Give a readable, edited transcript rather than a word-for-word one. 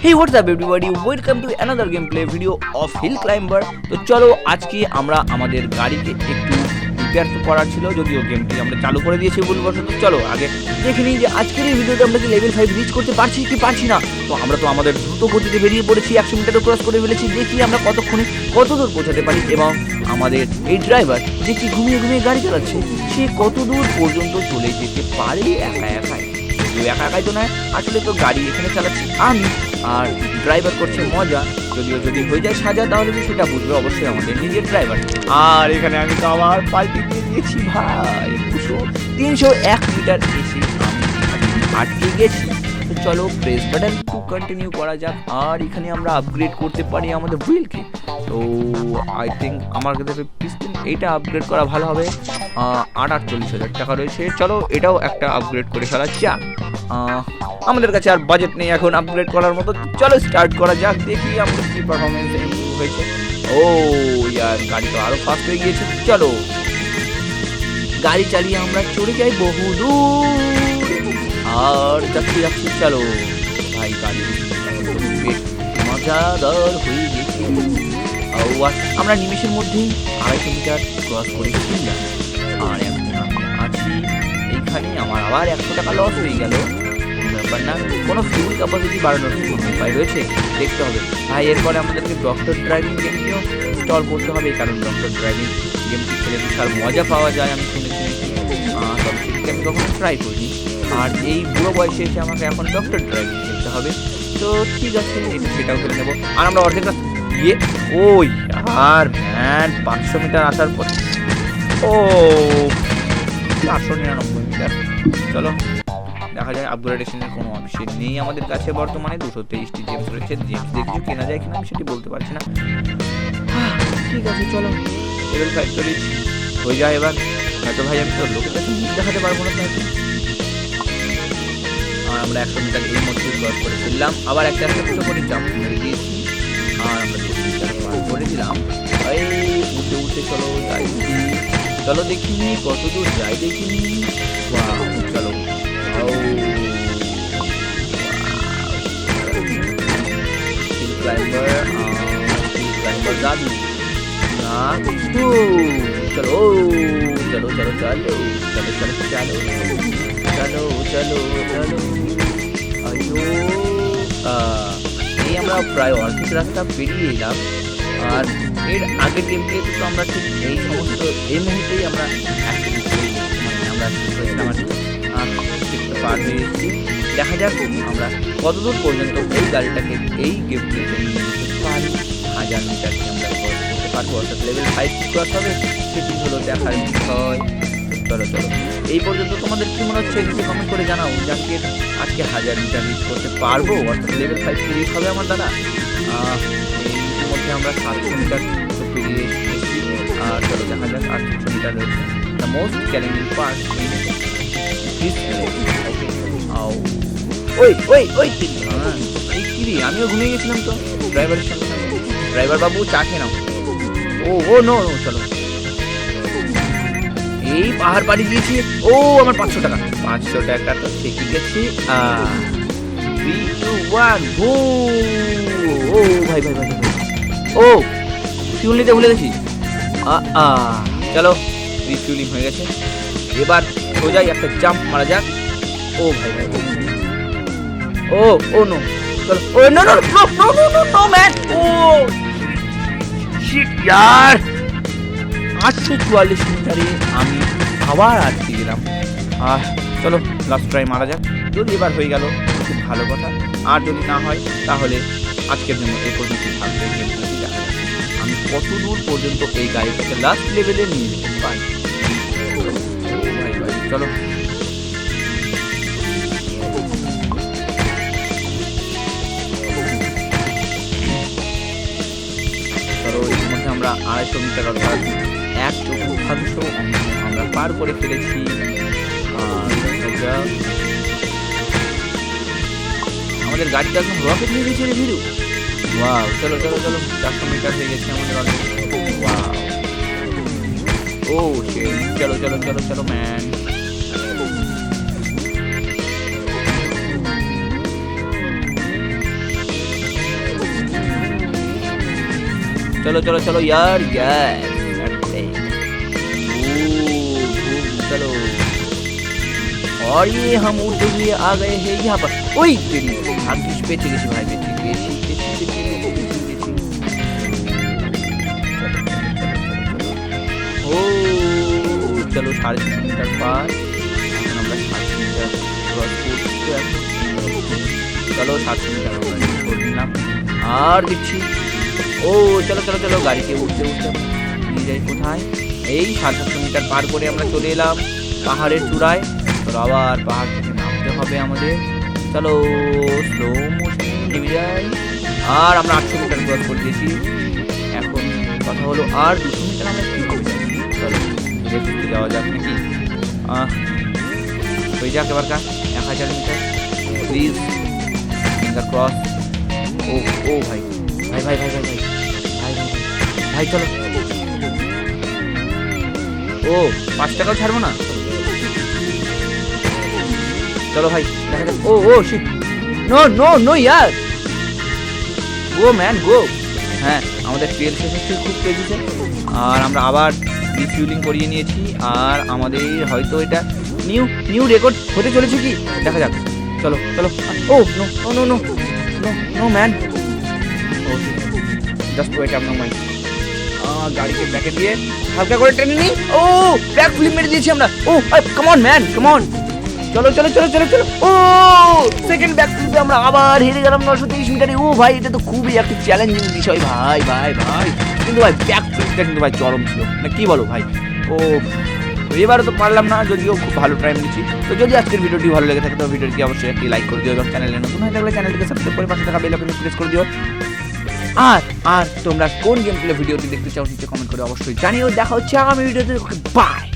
Hey, what's up everybody? Welcome to another gameplay video of Hill Climber. তো চলো আজকে আমরা আমাদের গাড়িকে একটু রিপেয়ার করার ছিল, যদিও গেমটি আমরা চালু করে দিয়েছি ভুলবশত। চলো আগে দেখে নিই যে আজকের এই ভিডিওতে আমরা কি লেভেল 5 রিচ করতে পারছি কি পারছি না। তো আমরা তো আমাদের দ্রুত গতিতে বেরিয়ে পড়েছি, 100 মিটারও ক্রস করে ফেলেছি। দেখি আমরা কতক্ষণে কত দূর পৌঁছাতে পারি, এবং আমাদের এই ড্রাইভার যে কি ঘুমিয়ে ঘুমিয়ে গাড়ি চালাচ্ছে সে কত দূর পর্যন্ত চলে যেতে পারে একা একাই। একা একাই তো নয়, আসলে তো গাড়ি এখানে চালাচ্ছি আমি, আর ড্রাইভার করছে মজা। যদিও যদি হয়ে যায় সাজা তাহলে তো সেটা বুঝবে অবশ্যই আমাদের নিজের ড্রাইভার। আর এখানে আমি তো আবার পাল্টি দিয়ে দিয়েছি ভাই, 301 মিটার এসে আমি আটকে গেছি। তো চলো প্রেস বাটন টু কন্টিনিউ করা যাক। আর এখানে আমরা আপগ্রেড করতে পারি আমাদের হুইলকে। তো আই থিঙ্ক আমার কাছে পিস্টন এইটা আপগ্রেড করা ভালো হবে। 48,000 টাকা রয়েছে। চলো এটাও একটা আপগ্রেড করে ফেলা যাক। আমাদের কাছে আর বাজেট নেই এখন আপগ্রেড করার মতো। চলো স্টার্ট করা যাক, দেখি আমাদের কি পারফরমেন্স ইমপ্রুভ হয়েছে। ও ইয়ার গাড়ি তো আরো ফাস্ট হয়ে গিয়েছে। চলো গাড়ি চালিয়ে আমরা চলে যাই বহু দূর। আর যাচ্ছি যাচ্ছি, চলো ভাই গাড়ি মজাদার হয়ে গেছে। আমরা নিমেষের মধ্যেই 250 মিটার ক্রস করে ফেললাম। আর এখন আমি আছি এইখানে, আমার আবার 100 টাকা লস হয়ে গেল। ব্যাপার না, কোনো ফিউল ক্যাপাসিটি বাড়ানোর কোনো উপায় রয়েছে দেখতে হবে ভাই। এরপরে আমাদেরকে ডক্টর ড্রাইভিং গেমটিও ইনস্টল করতে হবে, কারণ ডক্টর ড্রাইভিং গেমটি খেলে বিশাল মজা পাওয়া যায় আমি শুনেছি। তবে সেটিকে আমি কখনো ট্রাই করিনি। আর এই বুড়ো বয়সে এসে আমাকে এখন ডক্টর ড্রাইভিং খেলতে হবে। তো ঠিক আছে, সেটাও করে নেবো। আর আমরা অর্ধেক ইয়ে ওই আর ম্যান 500 মিটার আসার পর 499 মিটার। চলো দেখা যায়। আপগ্রেডেশনের কোনো অপশন নেই আমাদের কাছে বর্তমানে। 223টি জেমস রয়েছে। জেমস দিয়ে কিছু কেনা যায় কিনা আমি সেটি বলতে পারছি না। ঠিক আছে চলো লেভেল 5 তো রিচ হয়ে যায় এবার। হয়তো ভাই আমি তো লোকের কাছে মুখ দেখাতে পারবো না। আর আমরা 100 মিটার এই মধ্যে ক্রস করে ফেললাম। আবার একটা করে জাম্প মেরে দিয়েছি। আর আমরা 200 মিটার পার করে দিলাম। এই উঠে উঠে চলো যাই, চলো দেখিনি কত দূর যাই দেখিনি। চলো ক্লাইম্বার দাদু না। চলো চলো চলো চলো চলো চলো চলো চলো চলো চলো। এই আমরা প্রায় অর্ধেক রাস্তা পেরিয়ে এলাম। আর এর আগের গেমটি তো আমরা ঠিক এই সমস্ত এই মুহূর্তেই আমরা আমরা পার হয়ে এসেছি। দেখা যাক আমরা কতদূর পর্যন্ত এই গাড়িটাকে এই গেমটি নিয়ে যেতে পারি। 1000 মিটারকে আমরা করতে পারবো, অর্থাৎ লেভেল 5 ক্রস হবে, সেটি হলো দেখার বিষয়। চলো চলো এই পর্যন্ত তোমাদের কি মনে হচ্ছে নিচে কমেন্ট করে জানাও। যাকে আজকে 1000 মিটার রিচ করতে পারবো, অর্থাৎ লেভেল 5 রিচ হবে আমার দ্বারা। এর মধ্যে আমরা 700 মিটার পেরিয়ে এসেছি। আর চলো দেখা যাক 800 মিটার রয়েছে। দ্য মোস্ট চ্যালেঞ্জিং পার্ট ওই ওই ওই কিরি আমিও ঘুমিয়ে গেছিলাম তো ড্রাইভারের সঙ্গে। ড্রাইভার বাবু চা খেয়ে নাও। ও নো নো চলো এই পাহাড় পাড়ি দিয়েছি। আমার 500 টাকা, 500 টাকা তো থেকে গেছে। 3 2 1 গো। ভাই ভাই ভাই ফিউল নিতে ভুলে গেছি। চলো রিফিউলিং হয়ে গেছে। এবার সোজাই একটা জাম্প মারা যাক। ভাই ভাই নো চলো no no no no no no man. Shit यार 844 মিটারে আমি আবার আটকে গেলাম। চলো লাস্ট ট্রাই মারা যাক। যদি এবার হয়ে গেল খুব ভালো কথা, আর যদি না হয় তাহলে আজকের জন্য এই পর্যন্ত থাকবে। আমি কত দূর পর্যন্ত এই গাড়িটাকে লাস্ট লেভেলে নিয়ে যেতে পারি। চলো এর মধ্যে আমরা 250 মিটার অর্থাৎ 1/4 আমরা পার করে ফেলেছি। আমাদের গাড়িটা এখন রকেট নিয়ে গেছে রে ভিড়ু। চলো চলো চলো 400 মিটার হয়ে গেছে আমাদের অলরেডি। চলো চলো চলো চলো ম্যান। चलो चलो चलो यार यार चलो और ये हम उड़ते हुए आ गए हैं यहाँ पर। ओए तेरी भाग्यिस बेঁচে গেছি ভাই, বেঁচে গেছি। ও চলো 350 মিটার পার, এখন আমরা 700 মিটার ক্রস করছি। চলো 700 মিটার আমরা করে নিলাম আর দেখছি। ও চলো চলো চলো গাড়িতে উঠতে উঠতে নিয়ে যাই কোথায়, এই 700 মিটার পার করে আমরা চলে এলাম পাহাড়ের চূড়ায়। তো আবার পাহাড় থেকে নামতে হবে আমাদের। চলো স্লো মোশনে নেমে যাই। আর আমরা 800 মিটার ক্রস করে দিয়েছি। এখন কথা হলো আর 200 মিটার আমরা কি করবো। চলো ঘুরতে যাওয়া যাক নাকি, হয়ে যাক এবার কাজ 1000 মিটার প্লিজ ফিঙ্গার ক্রস। ও ও ভাই ভাই ভাই ভাই ভাই ভাই ভাই ভাই চলো। ও 5 টাকাও ছাড়বো না। চলো ভাই দেখা যাক। ও ও শিট, নো নো নো ইয়ার, গো ম্যান গো। হ্যাঁ আমাদের তেল শেষ হচ্ছে খুব তেজিতে, আর আমরা আবার রিফিউলিং করিয়ে নিয়েছি। আর আমাদের হয়তো এটা নিউ রেকর্ড হতে চলেছে কি দেখা যাক। চলো চলো। Oh no no no no no man, oh just wait up now my. গাড়িকে ব্যাকে দিয়ে হালকা করে টেনে নিই। ও ব্যাক ফ্লিপ মেরে দিয়েছি আমরা। Oh come on man come on, চলো চলো চলো চলো চলো। ও সেকেন্ড ব্যাক ফ্লিপে আমরা আবার হেরে গেলাম 930 মিটারে। ও ভাই এটা তো খুবই একটা চ্যালেঞ্জিং বিষয় ভাই ভাই ভাই, কিন্তু ভাই ব্যাক ফ্লিপটা কিন্তু ভাই চরম ছিল না, কি বলো ভাই। ও এবারে তো পারলাম না, যদিও খুব ভালো টাইম নিচ্ছি। তো যদি আজকের ভিডিওটি ভালো লেগে থাকে তো ভিডিওটি অবশ্যই একটি লাইক করে দিও, এবং চ্যানেলে নতুন হয়ে থাকলে চ্যানেলটিকে সাবস্ক্রাইব করে পাশে থাকা বেল আইকনটি প্রেস করে দিও। আর তোমরা কোন গেম প্লে ভিডিওটি দেখতে চাও নিচে কমেন্ট করে অবশ্যই জানিও। দেখা হচ্ছে আগামী ভিডিওতে। বাই।